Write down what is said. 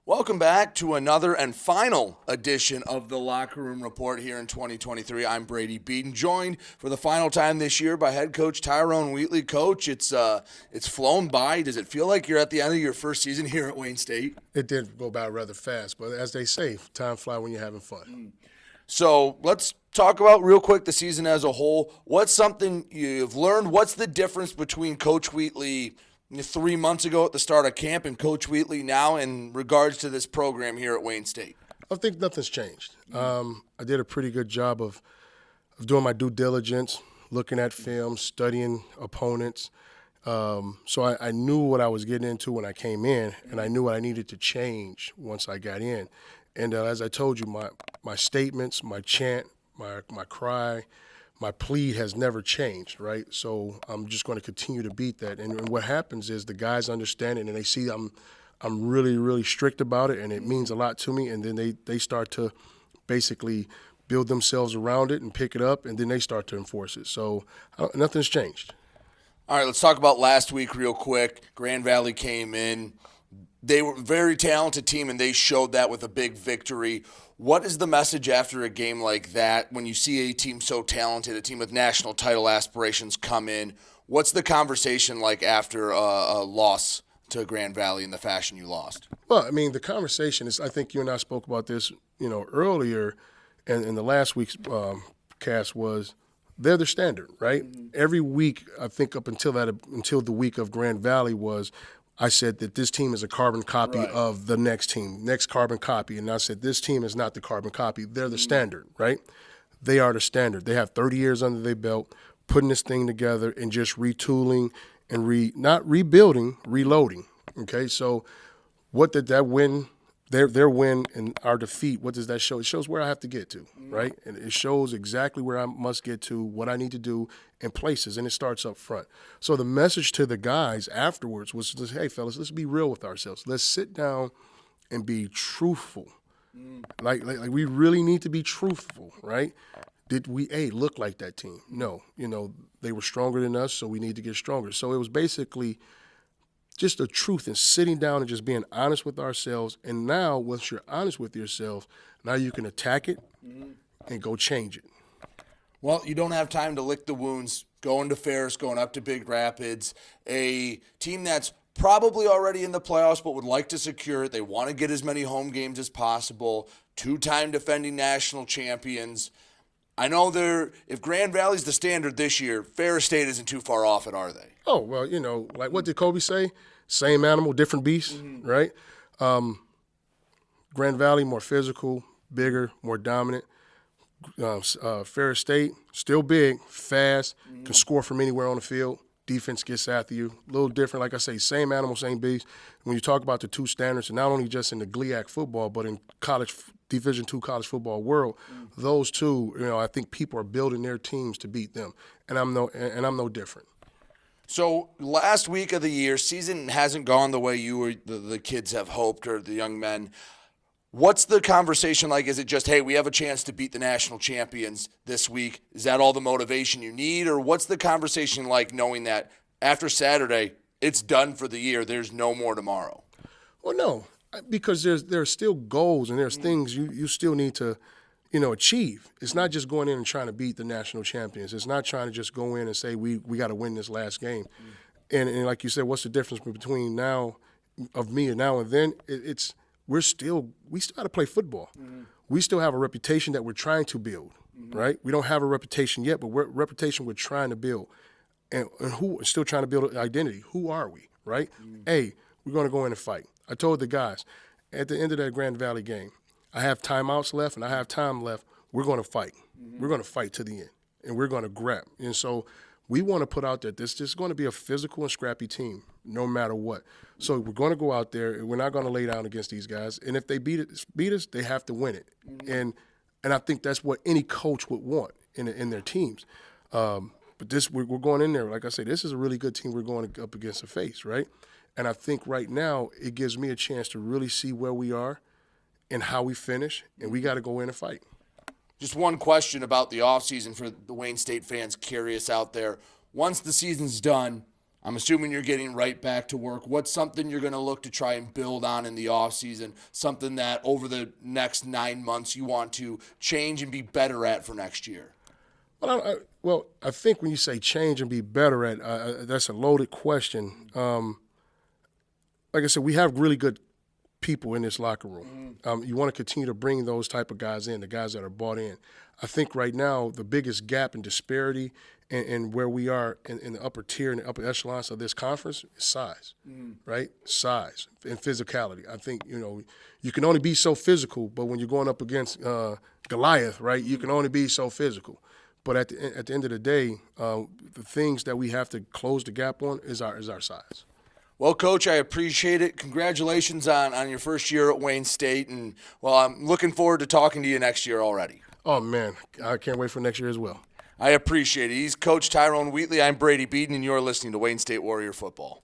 Welcome back to another and final edition of the Locker Room Report here in 2023. I'm Brady Beedon, joined for the final time this year by head coach Tyrone Wheatley. Coach, it's flown by. Does it feel like you're at the end of your first season here at Wayne State? It did go by rather fast, but as they say, time flies when you're having fun. So let's talk about real quick the season as a whole. What's something you've learned? What's the difference between Coach Wheatley 3 months ago at the start of camp and Coach Wheatley now in regards to this program here at Wayne State? I think nothing's changed. I did a pretty good job of doing my due diligence, looking at film, studying opponents. So I knew what I was getting into when I came in, and I knew what I needed to change once I got in. And as I told you, my statements, my chant, my cry, my plea has never changed, right? So I'm just going to continue to beat that. And what happens is the guys understand it, and they see I'm really, really strict about it, and it means a lot to me. And then they start to basically build themselves around it and pick it up, and then they start to enforce it. So nothing's changed. All right, let's talk about last week real quick. Grand Valley came in. They were a very talented team, and they showed that with a big victory. What is the message after a game like that when you see a team so talented, a team with national title aspirations come in? What's the conversation like after a loss to Grand Valley in the fashion you lost? Well, I mean, the conversation is, I think you and I spoke about this, earlier, and in the last week's cast was, they're the standard, right? Every week, I think up until the week of Grand Valley I said that this team is a carbon copy of the next team, next carbon copy. And I said this team is not the carbon copy. They're the standard, right? They are the standard. They have 30 years under their belt, putting this thing together and just retooling and not rebuilding, reloading, okay? So what did that win, their win and our defeat, what does that show? It shows where I have to get to, right? And it shows exactly where I must get to, what I need to do in places, and it starts up front. So the message to the guys afterwards was, hey, fellas, let's be real with ourselves. Let's sit down and be truthful. Like we really need to be truthful, right? Did we, look like that team? No. They were stronger than us, so we need to get stronger. So it was basically just the truth and sitting down and just being honest with ourselves. And now, once you're honest with yourself, now you can attack it and go change it. Well, you don't have time to lick the wounds. Going to Ferris, going up to Big Rapids, a team that's probably already in the playoffs but would like to secure it. They want to get as many home games as possible. Two-time defending national champions. I know if Grand Valley's the standard this year, Ferris State isn't too far off it, are they? Oh, well, like what did Kobe say? Same animal, different beast, right? Grand Valley, more physical, bigger, more dominant. Ferris State, still big, fast, can score from anywhere on the field. Defense gets after you. A little different, like I say, same animal, same beast. When you talk about the two standards, and not only just in the GLIAC football, but in college, Division II college football world, those two, I think people are building their teams to beat them, and I'm no different. So last week of the year, season hasn't gone the way you or the kids have hoped, or the young men. What's the conversation like? Is it just, hey, we have a chance to beat the national champions this week? Is that all the motivation you need? Or what's the conversation like knowing that after Saturday, it's done for the year, there's no more tomorrow? Well, no, because there's still goals and there's things you still need to, achieve. It's not just going in and trying to beat the national champions. It's not trying to just go in and say we got to win this last game. And like you said, what's the difference between now and then? We still got to play football. We still have a reputation that we're trying to build, right? We don't have a reputation yet, but reputation we're trying to build. And who still trying to build an identity. Who are we, right? Hey, we're going to go in and fight. I told the guys, at the end of that Grand Valley game, I have timeouts left and I have time left. We're going to fight. We're going to fight to the end, and we're going to grab. And so we want to put out that this is going to be a physical and scrappy team no matter what. So we're going to go out there, and we're not going to lay down against these guys. And if they beat us, they have to win it. And I think that's what any coach would want in their teams. But we're going in there, like I say, this is a really good team we're going up against to face, right? And I think right now it gives me a chance to really see where we are and how we finish, and we got to go in and fight. Just one question about the offseason for the Wayne State fans curious out there. Once the season's done, I'm assuming you're getting right back to work. What's something you're going to look to try and build on in the offseason, something that over the next 9 months you want to change and be better at for next year? Well, I think when you say change and be better at, that's a loaded question. Like I said, we have really good people in this locker room. You want to continue to bring those type of guys in, the guys that are bought in. I think right now the biggest gap and disparity in where we are in the upper tier and the upper echelons of this conference is size, right? Size and physicality. I think, you can only be so physical, but when you're going up against Goliath, right, you can only be so physical. But at the end of the day, the things that we have to close the gap on is our size. Well, Coach, I appreciate it. Congratulations on your first year at Wayne State. And, well, I'm looking forward to talking to you next year already. Oh, man, I can't wait for next year as well. I appreciate it. He's Coach Tyrone Wheatley. I'm Brady Beedon, and you're listening to Wayne State Warrior Football.